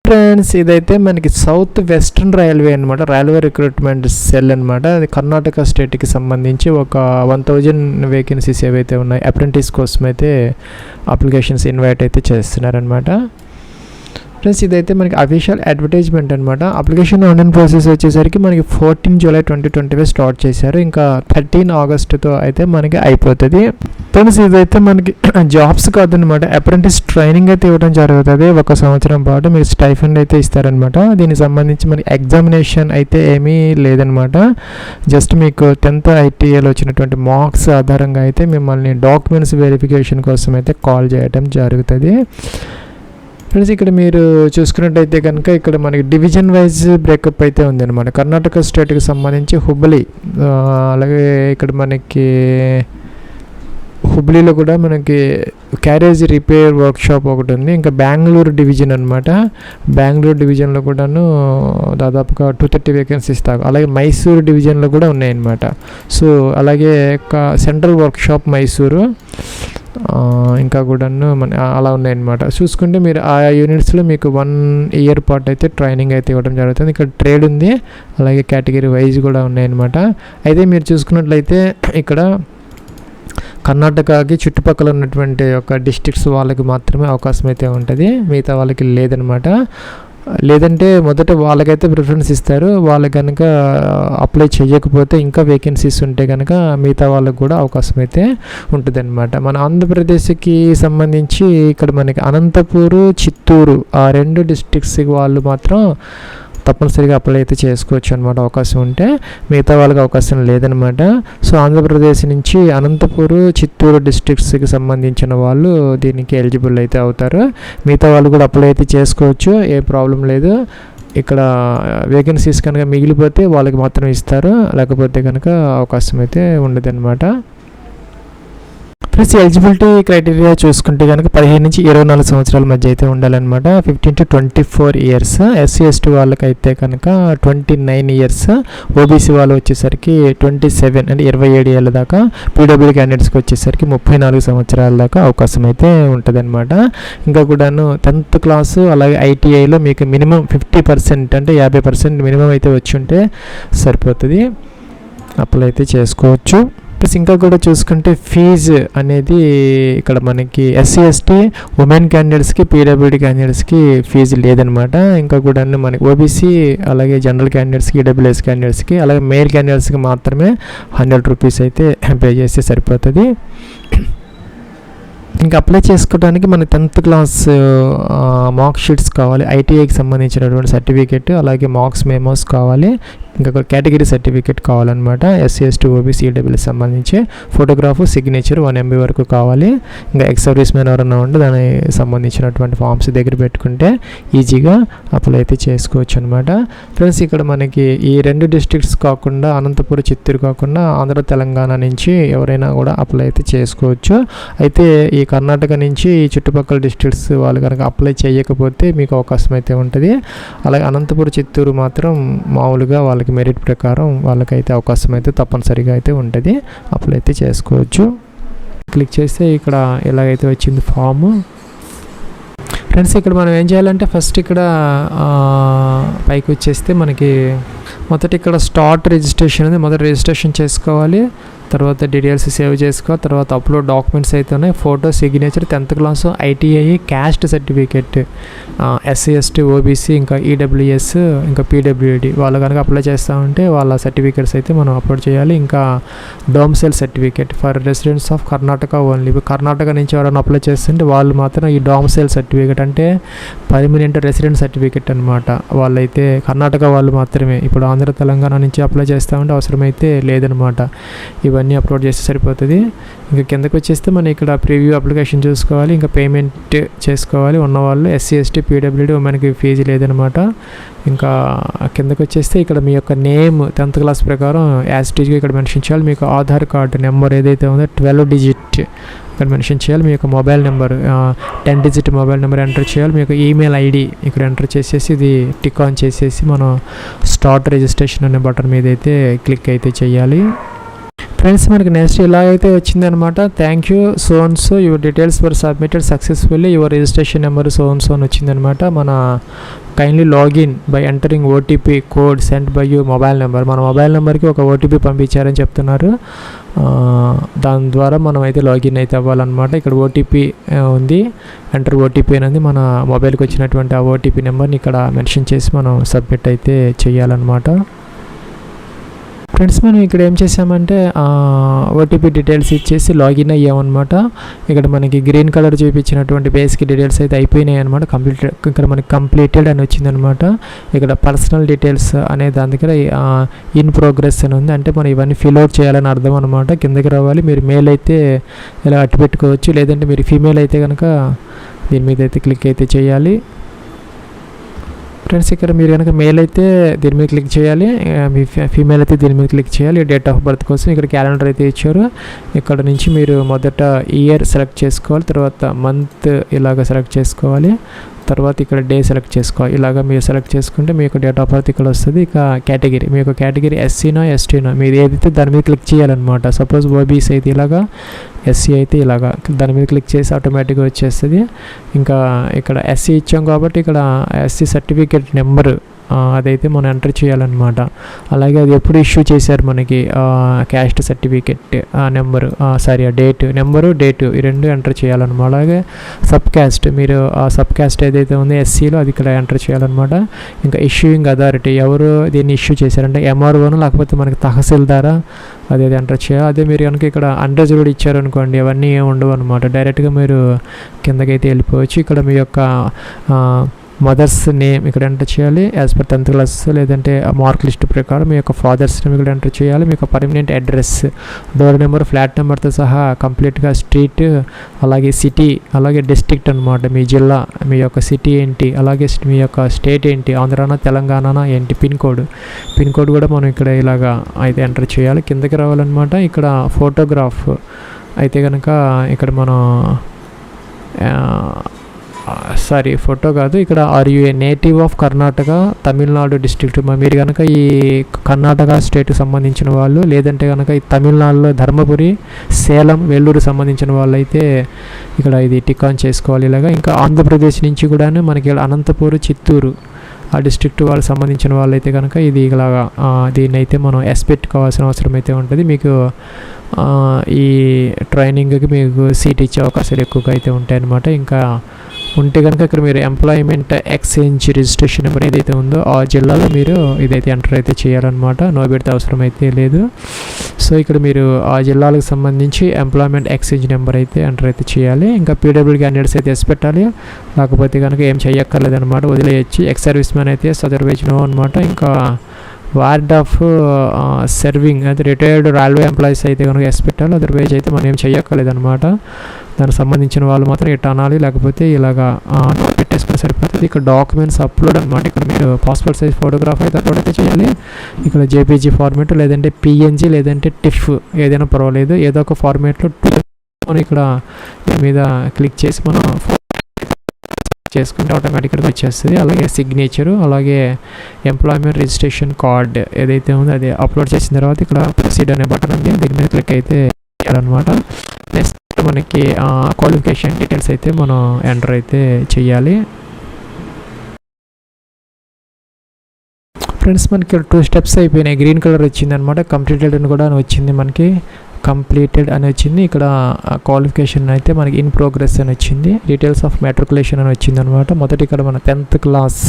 Friends, ఇదైతే మనకి south western railway అనమాట. రైల్వే రిక్రూట్మెంట్ సెల్ అనమాట. అది కర్ణాటక స్టేట్కి సంబంధించి ఒక 1000 వేకెన్సీస్ ఏవైతే ఉన్నాయి అప్రెంటిస్ కోసం అయితే అప్లికేషన్స్ ఇన్వైట్ అయితే చేస్తున్నారనమాట. ఫ్రెండ్స్, ఇదైతే మనకి అఫీషియల్ అడ్వర్టైజ్మెంట్ అనమాట. అప్లికేషన్ ఆన్లైన్ ప్రాసెస్ వచ్చేసరికి మనకి 14 జూలై 2025 స్టార్ట్ చేశారు. ఇంకా 13 ఆగస్టుతో అయితే మనకి అయిపోతుంది. ఫ్రెండ్స్, ఇదైతే మనకి జాబ్స్ కాదనమాట, అప్రెంటిస్ ట్రైనింగ్ అయితే ఇవ్వడం జరుగుతుంది. 1 సంవత్సరం పాటు మీకు స్టైఫండ్ అయితే ఇస్తారనమాట. దీనికి సంబంధించి మనకి ఎగ్జామినేషన్ అయితే ఏమీ లేదనమాట. జస్ట్ మీకు 10th ITAలో వచ్చినటువంటి మార్క్స్ ఆధారంగా అయితే మిమ్మల్ని డాక్యుమెంట్స్ వెరిఫికేషన్ కోసం అయితే కాల్ చేయడం జరుగుతుంది. ఫ్రెండ్స్, ఇక్కడ మీరు చూసుకున్నట్టయితే కనుక ఇక్కడ మనకి డివిజన్ వైజ్ బ్రేకప్ అయితే ఉందన్నమాట. కర్ణాటక స్టేట్కి సంబంధించి హుబ్లీ, అలాగే ఇక్కడ మనకి హుబ్లీలో కూడా మనకి క్యారేజ్ రిపేర్ వర్క్షాప్ ఒకటి ఉంది. ఇంకా బెంగళూరు డివిజన్ అనమాట. బెంగళూరు డివిజన్లో కూడాను దాదాపుగా 230 వేకెన్సీస్ దాకా. అలాగే మైసూరు డివిజన్లో కూడా ఉన్నాయన్నమాట. సో అలాగే సెంట్రల్ వర్క్షాప్ మైసూరు ఇంకా కూడాను అలా ఉన్నాయన్నమాట. చూసుకుంటే మీరు ఆ యూనిట్స్లో మీకు 1 ఇయర్ పాటు అయితే ట్రైనింగ్ అయితే ఇవ్వడం జరుగుతుంది. ఇక్కడ ట్రేడ్ ఉంది, అలాగే కేటగిరీ వైజ్ కూడా ఉన్నాయన్నమాట. అయితే మీరు చూసుకున్నట్లయితే ఇక్కడ కర్ణాటకకి చుట్టుపక్కల ఉన్నటువంటి ఒక డిస్ట్రిక్ట్స్ వాళ్ళకి మాత్రమే అవకాశం అయితే ఉంటుంది, మిగతా వాళ్ళకి లేదనమాట. లేదంటే మొదట వాళ్ళకైతే ప్రిఫరెన్స్ ఇస్తారు. వాళ్ళు కనుక అప్లై చేయకపోతే ఇంకా వేకెన్సీస్ ఉంటే కనుక మిగతా వాళ్ళకు కూడా అవకాశం అయితే ఉంటుంది అనమాట. మన ఆంధ్రప్రదేశ్కి సంబంధించి ఇక్కడ మనకి అనంతపూరు, చిత్తూరు ఆ 2 డిస్ట్రిక్ట్స్ వాళ్ళు మాత్రం తప్పనిసరిగా అప్లై అయితే చేసుకోవచ్చు అనమాట, అవకాశం ఉంటే. మిగతా వాళ్ళకి అవకాశం లేదనమాట. సో ఆంధ్రప్రదేశ్ నుంచి అనంతపూరు, చిత్తూరు డిస్ట్రిక్ట్స్కి సంబంధించిన వాళ్ళు దీనికి ఎలిజిబుల్ అయితే అవుతారు. మిగతా వాళ్ళు కూడా అప్లై అయితే చేసుకోవచ్చు, ఏ ప్రాబ్లం లేదు. ఇక్కడ వేకెన్సీస్ కనుక మిగిలిపోతే వాళ్ళకి మాత్రం ఇస్తారు, లేకపోతే కనుక అవకాశం అయితే ఉండదు అనమాట. ప్లస్ ఎలిజిబిలిటీ క్రైటీరియా చూసుకుంటే కనుక 15 నుంచి 24 సంవత్సరాల మధ్య అయితే ఉండాలన్నమాట. 15 to 24 ఇయర్స్. SC ST వాళ్ళకైతే కనుక 29 ఇయర్స్. OBC వాళ్ళు వచ్చేసరికి 27 అంటే 27 ఏళ్ళ దాకా. PWD క్యాండిడేట్స్కి వచ్చేసరికి 34 సంవత్సరాల దాకా అవకాశం అయితే ఉంటుంది అనమాట. ఇంకా కూడాను 10th క్లాసు అలాగే ITIలో మీకు మినిమం 50% అంటే 50% మినిమం అయితే వచ్చి ఉంటే సరిపోతుంది, అప్లై అయితే చేసుకోవచ్చు. ప్లస్ ఇంకా కూడా చూసుకుంటే ఫీజు అనేది ఇక్కడ మనకి SC ST ఉమెన్ క్యాండిడేట్స్కి, PWD క్యాండిడేట్స్కి ఫీజు లేదనమాట. ఇంకా కూడా మనకి OBC అలాగే జనరల్ క్యాండిడేట్స్కి, EWS క్యాండిడేట్స్కి అలాగే మేల్ క్యాండిడేట్స్కి మాత్రమే 100 రూపీస్ అయితే పే చేస్తే సరిపోతుంది. ఇంకా అప్లై చేసుకోవడానికి మన 10th క్లాస్ మార్క్ షీట్స్ కావాలి, ITIకి సంబంధించినటువంటి సర్టిఫికేట్, అలాగే మార్క్స్ మెమోస్ కావాలి, ఇంకా కేటగిరీ సర్టిఫికేట్ కావాలన్నమాట. SC ST OBC EWS సంబంధించి ఫోటోగ్రాఫ్, సిగ్నేచర్ 1 MB వరకు కావాలి. ఇంకా ఎక్స్ సర్వీస్ మ్యాన్ ఎవరన్నా ఉంటే దానికి సంబంధించినటువంటి ఫామ్స్ దగ్గర పెట్టుకుంటే ఈజీగా అప్లై అయితే చేసుకోవచ్చు అనమాట. ఫ్రెండ్స్, ఇక్కడ మనకి ఈ 2 డిస్ట్రిక్ట్స్ కాకుండా అనంతపురం, చిత్తూరు కాకుండా ఆంధ్ర, తెలంగాణ నుంచి ఎవరైనా కూడా అప్లై అయితే చేసుకోవచ్చు. అయితే ఈ కర్ణాటక నుంచి ఈ చుట్టుపక్కల డిస్ట్రిక్ట్స్ వాళ్ళు కనుక అప్లై చేయకపోతే మీకు అవకాశం అయితే ఉంటుంది. అలాగే అనంతపురం, చిత్తూరు మాత్రం మామూలుగా వాళ్ళకి మెరిట్ ప్రకారం వాళ్ళకైతే అవకాశం అయితే తప్పనిసరిగా అయితే ఉంటుంది, అప్లై అయితే చేసుకోవచ్చు. క్లిక్ చేస్తే ఇక్కడ ఎలాగైతే వచ్చింది ఫాము. ఫ్రెండ్స్, ఇక్కడ మనం ఏం చేయాలంటే ఫస్ట్ ఇక్కడ పైకి వచ్చేస్తే మనకి మొదట ఇక్కడ స్టార్ట్ రిజిస్ట్రేషన్ ఉంది. మొదట రిజిస్ట్రేషన్ చేసుకోవాలి, తర్వాత డీటెయిల్స్ సేవ్ చేసుకో, తర్వాత అప్లోడ్ డాక్యుమెంట్స్ అయితే ఉన్నాయి. Photo, signature, 10th class, ITI, caste certificate, SC ST OBC ఇంకా EWS ఇంకా PWD వాళ్ళు కనుక అప్లై చేస్తూ ఉంటే వాళ్ళ సర్టిఫికేట్స్ అయితే మనం అప్లోడ్ చేయాలి. ఇంకా domicile certificate for residents of Karnataka only. Karnataka నుంచి ఎవరైనా అప్లై చేస్తుంటే వాళ్ళు మాత్రం ఈ డొమిసైల్ సర్టిఫికేట్ అంటే పర్మనెంట్ రెసిడెంట్ సర్టిఫికేట్ అనమాట. వాళ్ళైతే కర్ణాటక వాళ్ళు మాత్రమే. ఇప్పుడు ఆంధ్ర, తెలంగాణ నుంచి అప్లై చేస్తూ ఉంటే అవసరమైతే లేదనమాట. ఇవన్నీ అప్లోడ్ చేస్తే సరిపోతుంది. ఇంకా కిందకి వచ్చేస్తే మనం ఇక్కడ ప్రివ్యూ అప్లికేషన్ చూసుకోవాలి, ఇంకా పేమెంట్ చేసుకోవాలి. ఉన్నవాళ్ళు SC ST PWD మనకి ఫీజు లేదనమాట. ఇంకా కిందకి వచ్చేస్తే ఇక్కడ మీ యొక్క నేమ్ 10th క్లాస్ ప్రకారం యాజ్ ఇట్ ఈజ్గా ఇక్కడ మెన్షన్ చేయాలి. మీకు ఆధార్ కార్డు నెంబర్ ఏదైతే ఉందో 12 డిజిట్ ఇక్కడ మెన్షన్ చేయాలి. మీ యొక్క mobile number 10 digit mobile number enter చేయాలి. మీ యొక్క ఈమెయిల్ ID ఇక్కడ ఎంటర్ చేసేసి ఇది టిక్ ఆన్ చేసేసి మనం స్టార్ట్ రిజిస్ట్రేషన్ అనే బటన్ మీద అయితే క్లిక్ అయితే చేయాలి. ఫ్రెండ్స్, మనకి నెక్స్ట్ ఇలాగైతే వచ్చిందనమాట. Thank you so and so your details were submitted successfully, your registration number so and so అని వచ్చిందనమాట. మన kindly login by entering OTP code sent by you mobile number. మన మొబైల్ నెంబర్కి ఒక ఓటీపీ పంపించారని చెప్తున్నారు. దాని ద్వారా మనం అయితే లాగిన్ అయితే అవ్వాలన్నమాట. ఇక్కడ ఓటీపీ ఉంది, ఎంటర్ ఓటీపీ అనేది మన మొబైల్కి వచ్చినటువంటి ఆ ఓటీపీ నెంబర్ని ఇక్కడ మెన్షన్ చేసి మనం సబ్మిట్ అయితే చేయాలన్నమాట. ఫ్రెండ్స్, మనం ఇక్కడ ఏం చేసామంటే ఓటీపీ డీటెయిల్స్ ఇచ్చేసి లాగిన్ అయ్యామన్నమాట. ఇక్కడ మనకి గ్రీన్ కలర్ చూపించినటువంటి బేసిక్ డీటెయిల్స్ అయితే అయిపోయినాయి అనమాట. ఇక్కడ మనకి కంప్లీటెడ్ అని వచ్చిందనమాట. ఇక్కడ పర్సనల్ డీటెయిల్స్ అనే దాని దగ్గర ఇన్ ప్రోగ్రెస్ అని ఉంది, అంటే మనం ఇవన్నీ ఫిల్ అవుట్ చేయాలని అర్థం అనమాట. కిందకి రావాలి. మీరు మేల్ అయితే ఇలా అట్టు పెట్టుకోవచ్చు, లేదంటే మీరు ఫీమేల్ అయితే కనుక దీని మీద అయితే క్లిక్ అయితే చేయాలి. ఫ్రెండ్స్, ఇక్కడ మీరు కనుక మేల్ అయితే దీని మీద క్లిక్ చేయాలి, మీ ఫీమేల్ అయితే దీని మీద క్లిక్ చేయాలి. డేట్ ఆఫ్ బర్త్ కోసం ఇక్కడ క్యాలెండర్ అయితే ఇచ్చారు. ఇక్కడ నుంచి మీరు మొదట ఇయర్ సెలెక్ట్ చేసుకోవాలి, తర్వాత మంత్ ఇలాగ సెలెక్ట్ చేసుకోవాలి, తర్వాత ఇక్కడ డే సెలెక్ట్ చేసుకోవాలి. ఇలాగ మీరు సెలెక్ట్ చేసుకుంటే మీకు డేట్ ఆఫ్ బర్త్ ఇక్కడ వస్తుంది. ఇక కేటగిరీ, మీకు కేటగిరీ ఎస్సీనా ఎస్టీనా మీరు ఏదైతే దాని మీద క్లిక్ చేయాలన్నమాట. సపోజ్ ఓబీసీ అయితే ఇలాగా, ఎస్సీ అయితే ఇలాగా దాని మీద క్లిక్ చేసి ఆటోమేటిక్గా వచ్చేస్తుంది. ఇంకా ఇక్కడ ఎస్సీ ఇచ్చాం కాబట్టి ఇక్కడ ఎస్సీ సర్టిఫికేట్ నెంబరు అదైతే మనం ఎంటర్ చేయాలన్నమాట. అలాగే అది ఎప్పుడు ఇష్యూ చేశారు మనకి caste certificate number, date number, date ఈ రెండు ఎంటర్ చేయాలన్నమాట. అలాగే సబ్ క్యాస్ట్, మీరు ఆ సబ్ క్యాస్ట్ ఏదైతే ఉందో ఎస్సీలో అది ఇక్కడ ఎంటర్ చేయాలన్నమాట. ఇంకా ఇష్యూయింగ్ అథారిటీ, ఎవరు దీన్ని ఇష్యూ చేశారంటే ఎంఆర్ఓను లేకపోతే మనకి తహసీల్దారా అదే ఎంటర్ చేయాలి. అదే మీరు కనుక ఇక్కడ అన్రిజర్వ్డ్ ఇచ్చారనుకోండి అవన్నీ ఏమి ఉండవు అనమాట. డైరెక్ట్గా మీరు కిందకైతే వెళ్ళిపోవచ్చు. ఇక్కడ మీ యొక్క మదర్స్ నేమ్ ఇక్కడ ఎంటర్ చేయాలి యాజ్ పర్ 10th క్లాస్, లేదంటే మార్క్ లిస్ట్ ప్రకారం మీ యొక్క ఫాదర్స్ నేమ్ ఇక్కడ ఎంటర్ చేయాలి. మీ యొక్క permanent address, door number, flat నెంబర్తో సహా కంప్లీట్గా స్ట్రీట్, అలాగే సిటీ, అలాగే డిస్ట్రిక్ట్ అనమాట. మీ జిల్లా, మీ యొక్క సిటీ ఏంటి, అలాగే మీ యొక్క స్టేట్ ఏంటి, ఆంధ్రానా తెలంగాణనా ఏంటి, పిన్ కోడ్ కూడా మనం ఇక్కడ ఇలాగా అయితే ఎంటర్ చేయాలి. కిందకి రావాలన్నమాట. ఇక్కడ ఫోటోగ్రాఫ్ అయితే కనుక ఇక్కడ మనం ఫోటో కాదు, ఇక్కడ are you a native of Karnataka, Tamil Nadu district. మీరు కనుక ఈ కర్ణాటక స్టేట్కి సంబంధించిన వాళ్ళు, లేదంటే కనుక ఈ తమిళనాడులో ధర్మపురి, సేలం, వెల్లూరు సంబంధించిన వాళ్ళు అయితే ఇక్కడ ఇది టిక్ ఆన్ చేసుకోవాలి ఇలాగా. ఇంకా ఆంధ్రప్రదేశ్ నుంచి కూడా మనకి అనంతపూర్, చిత్తూరు ఆ డిస్ట్రిక్ట్ వాళ్ళకి సంబంధించిన వాళ్ళైతే కనుక ఇది ఇలాగా దీన్ని అయితే మనం పెట్టుకోవాల్సిన అవసరం అయితే ఉంటుంది. మీకు ఈ ట్రైనింగ్కి మీకు సీట్ ఇచ్చే అవకాశాలు ఎక్కువగా అయితే ఉంటాయి అన్నమాట. ఇంకా ఉంటే కనుక ఇక్కడ మీరు ఎంప్లాయ్మెంట్ ఎక్స్చేంజ్ రిజిస్ట్రేషన్ నెంబర్ ఏదైతే ఉందో ఆ జిల్లాలో మీరు ఇదైతే ఎంటర్ అయితే చేయాలన్నమాట. నో పెడితే అవసరం అయితే లేదు. సో ఇక్కడ మీరు ఆ జిల్లాలకు సంబంధించి ఎంప్లాయ్మెంట్ ఎక్స్చేంజ్ నెంబర్ అయితే ఎంటర్ అయితే చేయాలి. ఇంకా పీడబ్ల్యూ క్యాండిడేట్స్ అయితే పెట్టాలి, లేకపోతే కనుక ఏం చేయక్కర్లేదు అనమాట, వదిలేయచ్చు. ఎక్స్ సర్వీస్ మ్యాన్ అయితే అదర్వైజ్ నో అనమాట. ఇంకా వార్డ్ ఆఫ్ సర్వింగ్ అయితే రిటైర్డ్ రైల్వే ఎంప్లాయీస్ అయితే కనుక పెట్టాలి, అదర్వైజ్ అయితే మనం ఏం చేయక్కర్లేదు అనమాట. దానికి సంబంధించిన వాళ్ళు మాత్రం ఇట్లా అనాలి, లేకపోతే ఇలాగా పెట్టేసుకుని సరిపోతుంది. ఇక్కడ డాక్యుమెంట్స్ అప్లోడ్ అనమాట. ఇక్కడ మీరు పాస్పోర్ట్ సైజ్ ఫోటోగ్రాఫ్ అయితే అప్లోడ్ అయితే చేయాలి. ఇక్కడ జేపీజీ ఫార్మేట్, లేదంటే పిఎన్జీ, లేదంటే టిఫ్ ఏదైనా పర్వాలేదు, ఏదో ఒక ఫార్మేట్లో మనం ఇక్కడ మీద క్లిక్ చేసి మనం చేసుకుంటే ఆటోమేటిక్గా వచ్చేస్తుంది. అలాగే సిగ్నేచరు, అలాగే ఎంప్లాయ్మెంట్ రిజిస్ట్రేషన్ కార్డ్ ఏదైతే ఉందో అది అప్లోడ్ చేసిన తర్వాత ఇక్కడ ప్రొసీడ్ అనే బటన్ ఉంది, దీని మీద క్లిక్ అయితే చేయాలన్నమాట. నెక్స్ట్ మనకి క్వాలిఫికేషన్ డీటెయిల్స్ అయితే మనం ఎంటర్ అయితే చేయాలి. ఫ్రెండ్స్, మనకి 2 స్టెప్స్ అయిపోయినాయి. గ్రీన్ కలర్ వచ్చింది అనమాట, కంప్లీటెడ్ అని కూడా వచ్చింది, మనకి కంప్లీటెడ్ అని వచ్చింది. ఇక్కడ క్వాలిఫికేషన్ అయితే మనకి ఇన్ ప్రోగ్రెస్ అని వచ్చింది. డీటెయిల్స్ ఆఫ్ మెట్రికులేషన్ అని వచ్చింది అనమాట. మొదటి ఇక్కడ మన 10th క్లాస్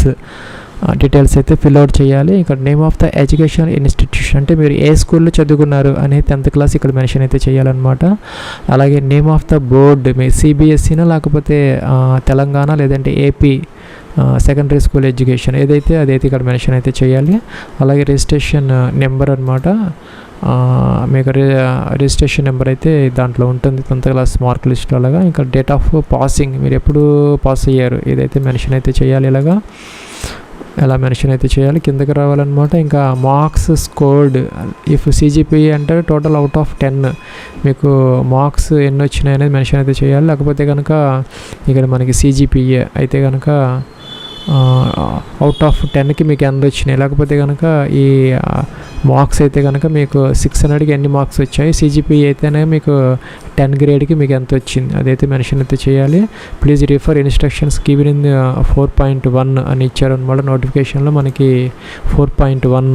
డీటెయిల్స్ అయితే ఫిల్ అవుట్ చేయాలి. ఇక్కడ name of the education institution, అంటే మీరు ఏ స్కూల్లో చదువుకున్నారు అనే 10th క్లాస్ ఇక్కడ మెన్షన్ అయితే చేయాలన్నమాట. అలాగే నేమ్ ఆఫ్ ద బోర్డ్, మీ సిబిఎస్ఈనా లేకపోతే తెలంగాణ లేదంటే ఏపీ సెకండరీ స్కూల్ ఎడ్యుకేషన్ ఏదైతే అదైతే ఇక్కడ మెన్షన్ అయితే చేయాలి. అలాగే రిజిస్ట్రేషన్ నెంబర్ అనమాట, మీకు రిజిస్ట్రేషన్ నెంబర్ అయితే దాంట్లో ఉంటుంది 10th క్లాస్ మార్క్ లిస్ట్లో. అలాగా ఇంకా డేట్ ఆఫ్ పాసింగ్, మీరు ఎప్పుడు పాస్ అయ్యారు ఇదైతే మెన్షన్ అయితే చేయాలి. ఇలాగా ఎలా మెన్షన్ అయితే చేయాలి. కిందకి రావాలన్నమాట. ఇంకా మార్క్స్ స్కోర్డ్ ఇఫ్ సిజిపిఏ అంటే టోటల్ అవుట్ ఆఫ్ 10 మీకు మార్క్స్ ఎన్ని వచ్చినాయి అనేది మెన్షన్ అయితే చేయాలి. లేకపోతే కనుక ఇక్కడ మనకి సిజిపిఏ అయితే కనుక అవుట్ ఆఫ్ 10కి మీకు ఎంత వచ్చినాయి, లేకపోతే కనుక ఈ మార్క్స్ అయితే కనుక మీకు 600కి ఎన్ని మార్క్స్ వచ్చాయి, సిజిపి అయితేనే మీకు 10 గ్రేడ్కి మీకు ఎంత వచ్చింది అదైతే మెన్షన్ అయితే చేయాలి. Please refer instructions given in 4.1 అని ఇచ్చారనమాట నోటిఫికేషన్లో మనకి 4.1.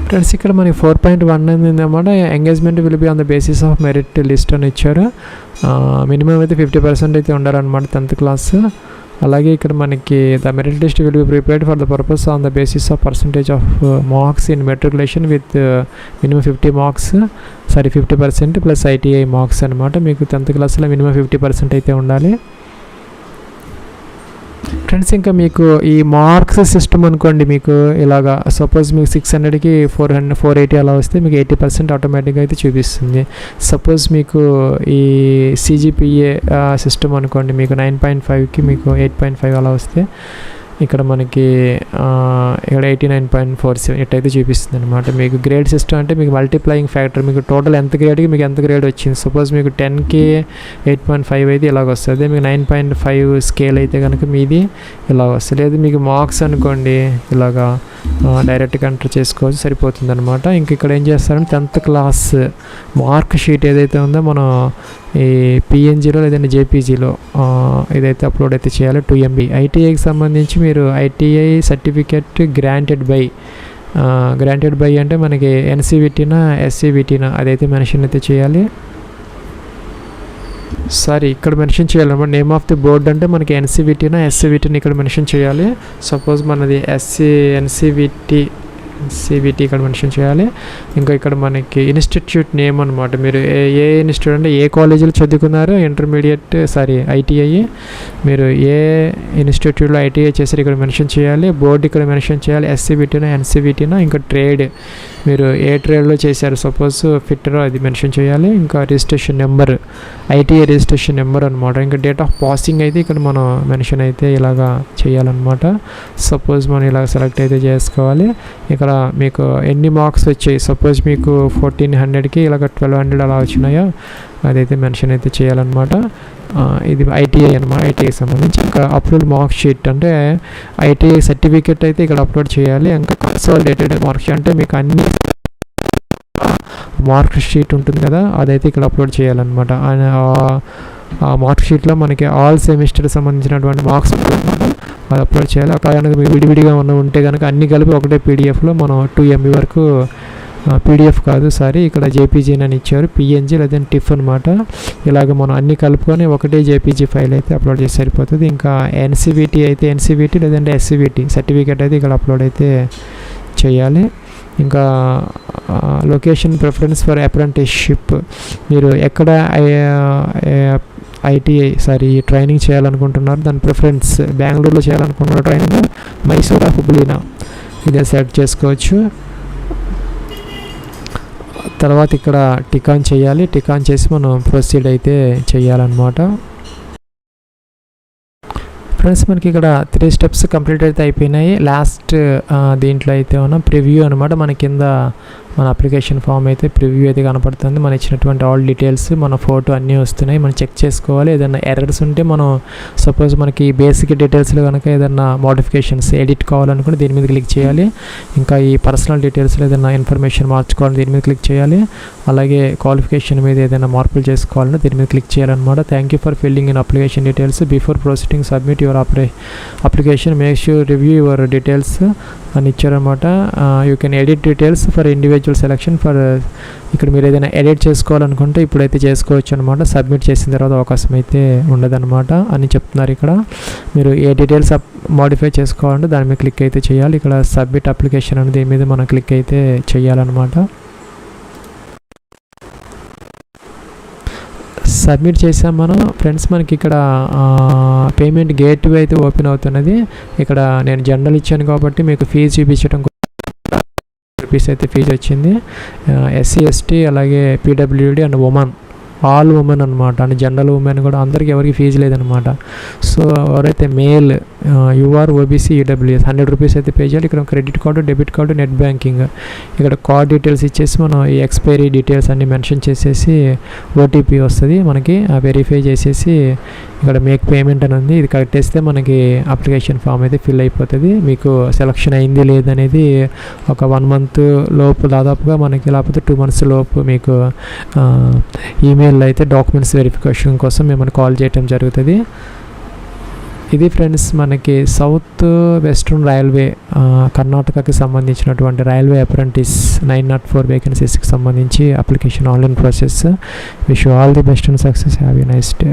ఫ్రెండ్స్ ఇక్కడ మనకి 4.1 అన్నమాట engagement will be on the basis of merit list అని ఇచ్చారు. మినిమం అయితే 50% అయితే ఉండాలన్నమాట 10th క్లాస్. అలాగే ఇక్కడ మనకి the merit list will be prepared for the purpose on the basis of percentage of marks in matriculation with minimum 50% plus ITI marks అనమాట. మీకు 10th క్లాస్లో మినిమం 50% అయితే ఉండాలి. ఫ్రెండ్స్ ఇంకా మీకు ఈ మార్క్స్ సిస్టమ్ అనుకోండి, మీకు ఇలాగా సపోజ్ మీకు 600కి 480 అలా వస్తే మీకు 80% ఆటోమేటిక్గా అయితే చూపిస్తుంది. సపోజ్ మీకు ఈ సిజిపిఏ సిస్టమ్ అనుకోండి, మీకు 9.5కి మీకు 8.5 అలా వస్తే ఇక్కడ మనకి ఇక్కడ 89.47 ఇట్టయితే చూపిస్తుంది అనమాట. మీకు గ్రేడ్ సిస్టమ్ అంటే మీకు మల్టిప్లయింగ్ ఫ్యాక్టర్, మీకు టోటల్ ఎంత గ్రేడ్కి మీకు ఎంత గ్రేడ్ వచ్చింది. సపోజ్ మీకు 10కి 8.5 అయితే ఇలాగ వస్తుంది, మీకు 9.5 స్కేల్ అయితే కనుక మీది ఇలాగ వస్తుంది. లేదు మీకు మార్క్స్ అనుకోండి ఇలాగా డైరెక్ట్గా ఎంటర్ చేసుకోవచ్చు, సరిపోతుంది అనమాట. ఇంక ఇక్కడ ఏం చేస్తారంటే 10th క్లాస్ మార్క్ షీట్ ఏదైతే ఉందో మనం ఈ పిఎన్జిలో లేదంటే జేపీజీలో ఇదైతే అప్లోడ్ అయితే చేయాలి 2 MB. ఐటీఐకి సంబంధించి మీరు ఐటీఐ సర్టిఫికెట్ గ్రాంటెడ్ బై అంటే మనకి ఎన్సీవిటీనా ఎస్సీవిటీనా అదైతే మెన్షన్ అయితే చేయాలి. సారీ ఇక్కడ మెన్షన్ చేయాలన్నమాట. నేమ్ ఆఫ్ ది బోర్డ్ అంటే మనకి ఎన్సీవిటీనా ఎస్సీవిటీని ఇక్కడ మెన్షన్ చేయాలి. సపోజ్ మనది ఎన్సీవిటీ ఇక్కడ మెన్షన్ చేయాలి. ఇంకా ఇక్కడ మనకి ఇన్స్టిట్యూట్ నేమ్ అనమాట. మీరు ఏ ఇన్స్టిట్యూట్ అంటే ఏ కాలేజీలో చదువుకున్నారు, ఐటీఐ మీరు ఏ ఇన్స్టిట్యూట్లో ఐటీఐ చేశారు ఇక్కడ మెన్షన్ చేయాలి. బోర్డు ఇక్కడ మెన్షన్ చేయాలి, ఎస్సీబీటీనా ఎన్సీబీటీనా. ఇంకా ట్రేడ్ మీరు ఏ ట్రేడ్లో చేశారు, సపోజ్ ఫిట్టరో అది మెన్షన్ చేయాలి. ఇంకా registration number ITI registration number అనమాట. ఇంకా డేట్ ఆఫ్ పాసింగ్ అయితే ఇక్కడ మనం మెన్షన్ అయితే ఇలాగా చేయాలన్నమాట. సపోజ్ మనం ఇలా సెలెక్ట్ అయితే చేసుకోవాలి. ఇక్కడ మీకు ఎన్ని మార్క్స్ వచ్చాయి, సపోజ్ మీకు 1400కి ఇలాగ 1200 అలా వచ్చినాయో అదైతే మెన్షన్ అయితే చేయాలన్నమాట. ఇది ఐటీఐ అనమాట. ఐటీఐకి సంబంధించి ఇంకా అప్లోడ్ మార్క్ షీట్ అంటే ఐటీఐ సర్టిఫికేట్ అయితే ఇక్కడ అప్లోడ్ చేయాలి. ఇంకా కన్సాలిడేటెడ్ మార్క్ షీట్ అంటే మీకు అన్ని మార్క్ షీట్ ఉంటుంది కదా అదైతే ఇక్కడ అప్లోడ్ చేయాలన్నమాట. ఆ మార్క్ షీట్లో మనకి ఆల్ సెమిస్టర్ సంబంధించినటువంటి మార్క్స్ అనమాట అది అప్లోడ్ చేయాలి. అక్కడ కనుక విడివిడిగా ఉంటే కనుక అన్ని కలిపి ఒకటే పీడిఎఫ్లో మనం 2 MB వరకు పీడిఎఫ్ కాదు ఇక్కడ జేపీజీ అని ఇచ్చారు, పిఎన్జీ లేదంటే టిఫ్ అనమాట. ఇలాగ మనం అన్ని కలుపుకొని ఒకటే జేపీజీ ఫైల్ అయితే అప్లోడ్ చేసి సరిపోతుంది. ఇంకా ఎన్సీబీటీ అయితే ఎన్సీబీటీ లేదంటే ఎస్సీబీటీ సర్టిఫికేట్ అయితే ఇక్కడ అప్లోడ్ అయితే చేయాలి. ఇంకా లొకేషన్ ప్రిఫరెన్స్ ఫర్ అప్రెంటిస్షిప్ మీరు ఎక్కడ ట్రైనింగ్ చేయాలనుకుంటున్నారు దాని ప్రిఫరెన్స్ బెంగళూరులో చేయాలనుకుంటున్న ట్రైనింగ్ మైసూర్ హుబ్లీనా ఇదే సెలెక్ట్ చేసుకోవచ్చు. తర్వాత ఇక్కడ టికాన్ చేయాలి. టికాన్ చేసి మనం ప్రొసీడ్ అయితే చేయాలన్నమాట. ఫ్రెండ్స్ మనకి ఇక్కడ 3 స్టెప్స్ కంప్లీట్ అయితే అయిపోయినాయి. లాస్ట్ దీంట్లో అయితే ఉన్న ప్రివ్యూ అనమాట. మన కింద మన అప్లికేషన్ ఫామ్ అయితే ప్రివ్యూ అయితే కనపడుతుంది. మనం ఇచ్చినటువంటి ఆల్ డీటెయిల్స్ మన ఫోటో అన్నీ వస్తున్నాయి. మనం చెక్ చేసుకోవాలి. ఏదైనా ఎర్రర్స్ ఉంటే మనం సపోజ్ మనకి బేసిక్ డీటెయిల్స్లో కనుక ఏదైనా మోడిఫికేషన్స్ ఎడిట్ కావాలనుకుంటే దీని మీద క్లిక్ చేయాలి. ఇంకా ఈ పర్సనల్ డీటెయిల్స్లో ఏదైనా ఇన్ఫర్మేషన్ మార్చుకోవాలని దీని మీద క్లిక్ చేయాలి. అలాగే క్వాలిఫికేషన్ మీద ఏదైనా మార్పులు చేసుకోవాలంటే దీని మీద క్లిక్ చేయాలన్నమాట. Thank you for filling in application details before proceeding submit your application make sure review your details అని ఇచ్చారనమాట. You can edit details for individual selection for ఇక్కడ మీరు ఏదైనా ఎడిట్ చేసుకోవాలనుకుంటే ఇప్పుడైతే చేసుకోవచ్చు అనమాట. సబ్మిట్ చేసిన తర్వాత అవకాశం అయితే ఉండదన్నమాట అని చెప్తున్నారు. ఇక్కడ మీరు ఏ డీటెయిల్స్ మోడిఫై చేసుకోవాలంటే దాని మీద క్లిక్ అయితే చేయాలి. ఇక్కడ సబ్మిట్ అప్లికేషన్ అనేది దీని మీద మనం క్లిక్ అయితే చేయాలన్నమాట. సబ్మిట్ చేసాం మనం. ఫ్రెండ్స్ మనకి ఇక్కడ పేమెంట్ గేట్వే అయితే ఓపెన్ అవుతున్నది. ఇక్కడ నేను జనరల్ ఇచ్చాను కాబట్టి మీకు ఫీజు చూపించడం రూపీస్ అయితే ఫీజు వచ్చింది. ఎస్సీ ఎస్టీ అలాగే PWD and women all women అనమాట, అండ్ జనరల్ ఉమెన్ కూడా అందరికీ ఎవరికి ఫీజు లేదనమాట. సో ఎవరైతే male you're OBC EWS 100 rupees అయితే పే చేయాలి. ఇక్కడ credit card, debit card, net banking, ఇక్కడ కార్డ్ డీటెయిల్స్ ఇచ్చేసి మనం ఈ ఎక్స్పైరీ డీటెయిల్స్ అన్ని మెన్షన్ చేసేసి ఓటీపీ వస్తుంది మనకి, వెరిఫై చేసేసి ఇక్కడ మేక్ పేమెంట్ అని ఉంది, ఇది కట్టేస్తే మనకి అప్లికేషన్ ఫామ్ అయితే ఫిల్ అయిపోతుంది. మీకు సెలక్షన్ అయింది లేదనేది ఒక 1 మంత్ లోపు దాదాపుగా మనకి, లేకపోతే 2 మంత్స్ లోపు మీకు ఈమెయిల్లో అయితే డాక్యుమెంట్స్ వెరిఫికేషన్ కోసం మిమ్మల్ని కాల్ చేయడం జరుగుతుంది. ఇది ఫ్రెండ్స్ మనకి సౌత్ వెస్ట్రన్ రైల్వే కర్ణాటకకి సంబంధించినటువంటి రైల్వే అప్రెంటిస్ 904 వేకెన్సీస్కి సంబంధించి application online process. Wish you all the best and success. Have a nice day.